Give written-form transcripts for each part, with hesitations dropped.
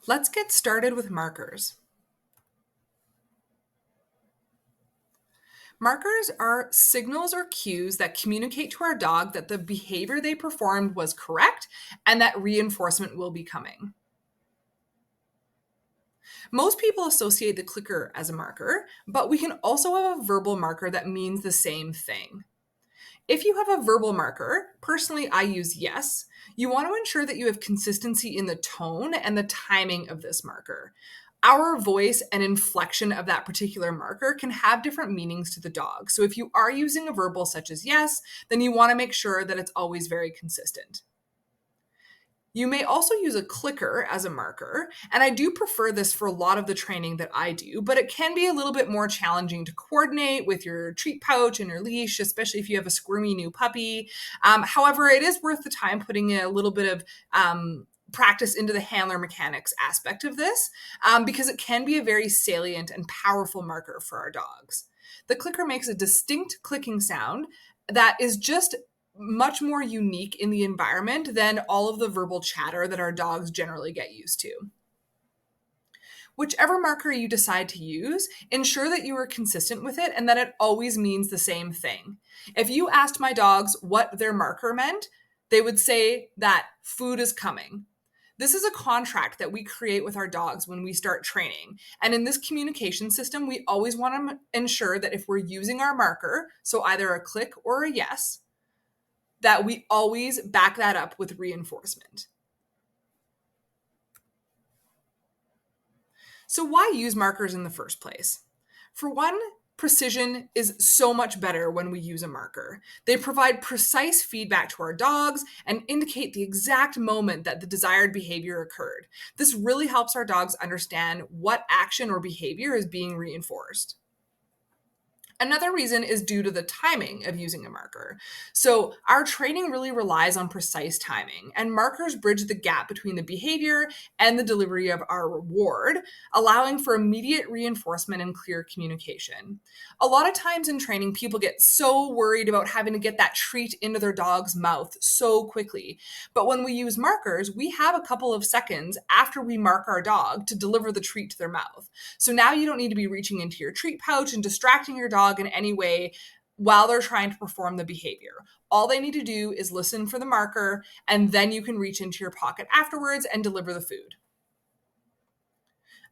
Let's get started with markers. Markers are signals or cues that communicate to our dog that the behavior they performed was correct and that reinforcement will be coming. Most people associate the clicker as a marker, but we can also have a verbal marker that means the same thing. If you have a verbal marker, personally I use yes, you want to ensure that you have consistency in the tone and the timing of this marker. Our voice and inflection of that particular marker can have different meanings to the dog. So if you are using a verbal such as yes, then you want to make sure that it's always very consistent. You may also use a clicker as a marker, and I do prefer this for a lot of the training that I do, but it can be a little bit more challenging to coordinate with your treat pouch and your leash, especially if you have a squirmy new puppy. However, it is worth the time putting in a little bit of practice into the handler mechanics aspect of this, because it can be a very salient and powerful marker for our dogs. The clicker makes a distinct clicking sound that is just much more unique in the environment than all of the verbal chatter that our dogs generally get used to. Whichever marker you decide to use, ensure that you are consistent with it and that it always means the same thing. If you asked my dogs what their marker meant, they would say that food is coming. This is a contract that we create with our dogs when we start training. And in this communication system, we always want to ensure that if we're using our marker, so either a click or a yes, that we always back that up with reinforcement. So why use markers in the first place? For one, precision is so much better when we use a marker. They provide precise feedback to our dogs and indicate the exact moment that the desired behavior occurred. This really helps our dogs understand what action or behavior is being reinforced. Another reason is due to the timing of using a marker. So our training really relies on precise timing, and markers bridge the gap between the behavior and the delivery of our reward, allowing for immediate reinforcement and clear communication. A lot of times in training, people get so worried about having to get that treat into their dog's mouth so quickly. But when we use markers, we have a couple of seconds after we mark our dog to deliver the treat to their mouth. So now you don't need to be reaching into your treat pouch and distracting your dog in any way while they're trying to perform the behavior. All they need to do is listen for the marker, and then you can reach into your pocket afterwards and deliver the food.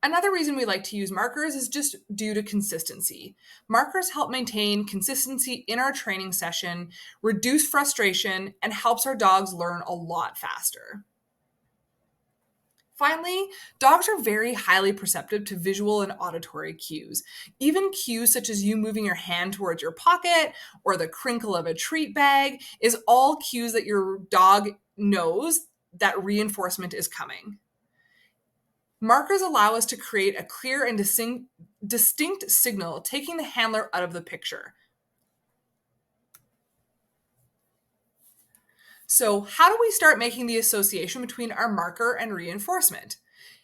Another reason we like to use markers is just due to consistency. Markers help maintain consistency in our training session, reduce frustration, and helps our dogs learn a lot faster. Finally, dogs are very highly perceptive to visual and auditory cues. Even cues such as you moving your hand towards your pocket or the crinkle of a treat bag is all cues that your dog knows that reinforcement is coming. Markers allow us to create a clear and distinct signal, taking the handler out of the picture. So how do we start making the association between our marker and reinforcement?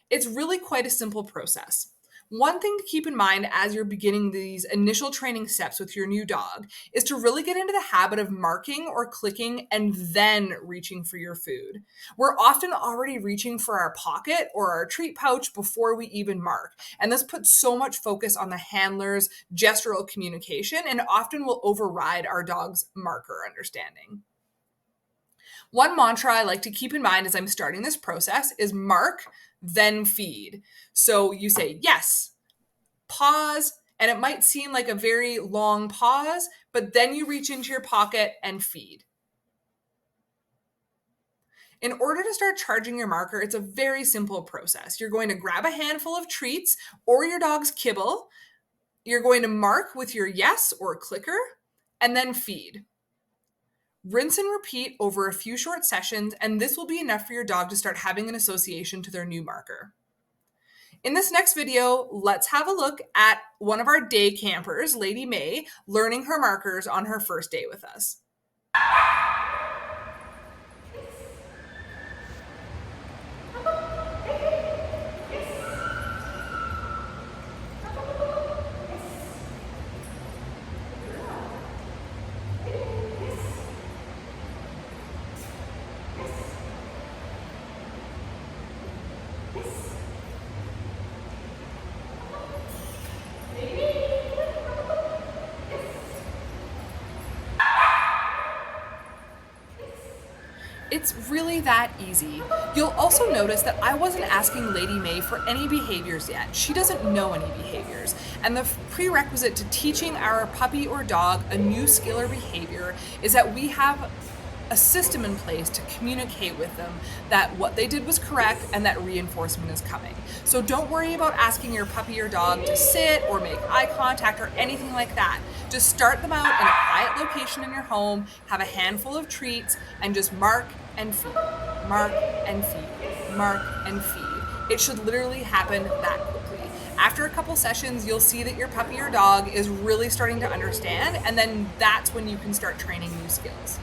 It's really quite a simple process. One thing to keep in mind as you're beginning these initial training steps with your new dog is to really get into the habit of marking or clicking and then reaching for your food. We're often already reaching for our pocket or our treat pouch before we even mark, and this puts so much focus on the handler's gestural communication and often will override our dog's marker understanding. One mantra I like to keep in mind as I'm starting this process is mark, then feed. So you say yes, pause, and it might seem like a very long pause, but then you reach into your pocket and feed. In order to start charging your marker, it's a very simple process. You're going to grab a handful of treats or your dog's kibble. You're going to mark with your yes or clicker, and then feed. Rinse and repeat over a few short sessions, and this will be enough for your dog to start having an association to their new marker. In this next video, let's have a look at one of our day campers, Lady May, learning her markers on her first day with us. It's really that easy. You'll also notice that I wasn't asking Lady May for any behaviors yet. She doesn't know any behaviors. And the prerequisite to teaching our puppy or dog a new skill or behavior is that we have a system in place to communicate with them that what they did was correct and that reinforcement is coming. So don't worry about asking your puppy or dog to sit or make eye contact or anything like that. Just start them out in a quiet location in your home, have a handful of treats, and just mark and feed, mark and feed, mark and feed. It should literally happen that quickly. After a couple sessions, you'll see that your puppy or dog is really starting to understand, and then that's when you can start training new skills.